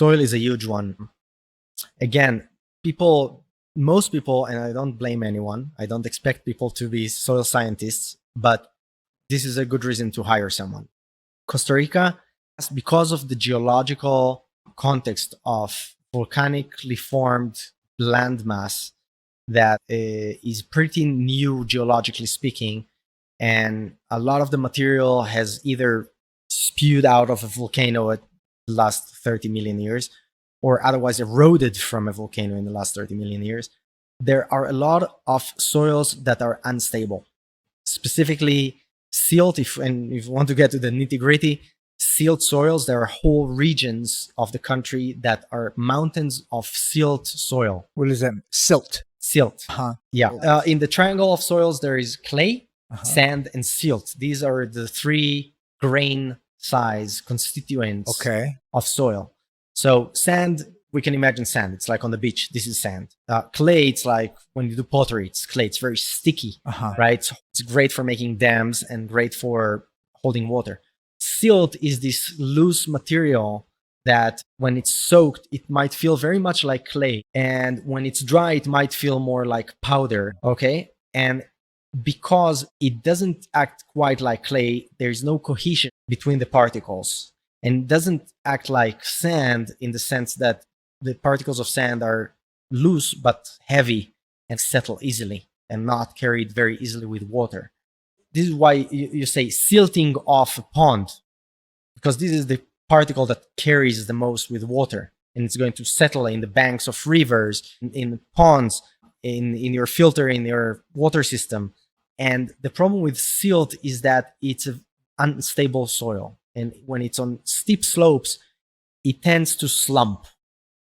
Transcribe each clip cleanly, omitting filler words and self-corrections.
soil is a huge one. Again, most people, and I don't blame anyone, I don't expect people to be soil scientists, but this is a good reason to hire someone. Costa Rica, because of the geological context of volcanically formed landmass that is pretty new geologically speaking, and a lot of the material has either spewed out of a volcano at the last 30 million years or otherwise eroded from a volcano in the last 30 million years. There are a lot of soils that are unstable, specifically silt. If you want to get to the nitty gritty, silt soils, there are whole regions of the country that are mountains of silt soil. What is that? Silt. Silt. Uh-huh. Yeah. In the triangle of soils, there is clay, sand, and silt. These are the three grain size constituents of soil. So sand, we can imagine sand. It's like on the beach. This is sand. Clay, it's like when you do pottery, it's clay. It's very sticky, right? So it's great for making dams and great for holding water. Silt is this loose material that when it's soaked, it might feel very much like clay. And when it's dry, it might feel more like powder, okay? And because it doesn't act quite like clay, there's no cohesion between the particles. And it doesn't act like sand in the sense that the particles of sand are loose but heavy and settle easily and not carried very easily with water. This is why you say silting off a pond, because this is the particle that carries the most with water, and it's going to settle in the banks of rivers, in ponds, in your filter, in your water system. And the problem with silt is that it's an unstable soil. And when it's on steep slopes, it tends to slump.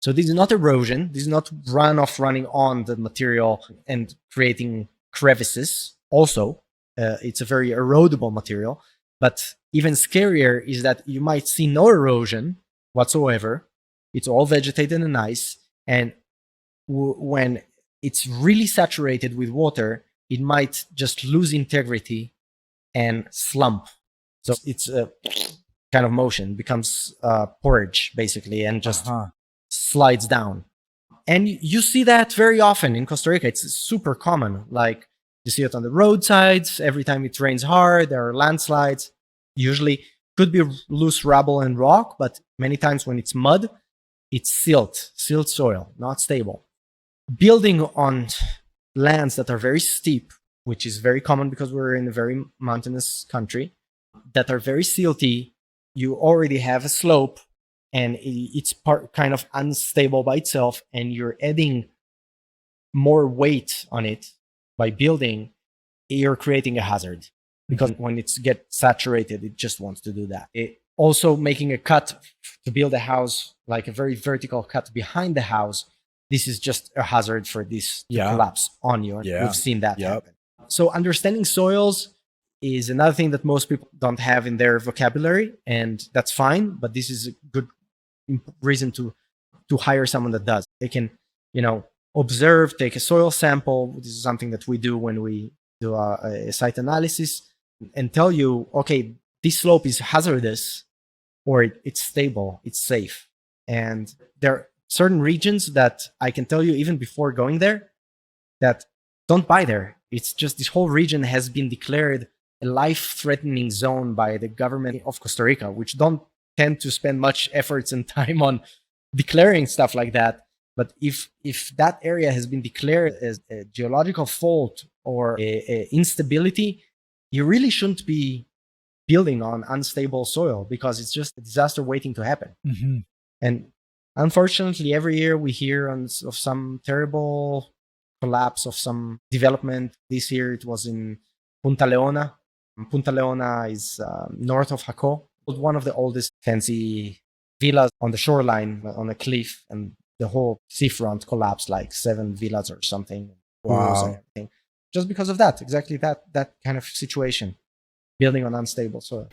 So this is not erosion. This is not runoff running on the material and creating crevices. Also, it's a very erodible material. But even scarier is that you might see no erosion whatsoever. It's all vegetated and nice. And when it's really saturated with water, it might just lose integrity and slump. So it's a kind of motion, becomes porridge basically, and just slides down. And you see that very often in Costa Rica. It's super common. Like you see it on the roadsides. Every time it rains hard, there are landslides. Usually could be loose rubble and rock, but many times when it's mud, it's silt soil, not stable. Building on lands that are very steep, which is very common because we're in a very mountainous country, that are very silty, you already have a slope and it's kind of unstable by itself, and you're adding more weight on it by building, you're creating a hazard. Because when it gets saturated, it just wants to do that. Also making a cut to build a house, like a very vertical cut behind the house, this is just a hazard for this to collapse on you. We've seen that happen. So understanding soils is another thing that most people don't have in their vocabulary, and that's fine, but this is a good reason to hire someone that does. They can, observe, take a soil sample. This is something that we do when we do a site analysis, and tell you, okay, this slope is hazardous, or it's stable, it's safe. And there are certain regions that I can tell you even before going there that don't buy there. It's just this whole region has been declared a life-threatening zone by the government of Costa Rica, which don't tend to spend much efforts and time on declaring stuff like that. But if that area has been declared as a geological fault or a instability, you really shouldn't be building on unstable soil, because it's just a disaster waiting to happen. And unfortunately, every year we hear of some terrible collapse of some development. This year it was in Punta Leona. Punta Leona is north of Jaco, one of the oldest fancy villas on the shoreline, on a cliff, and the whole seafront collapsed, like 7 villas or something. Wow. And everything. Just because of that, exactly that kind of situation, building on unstable soil.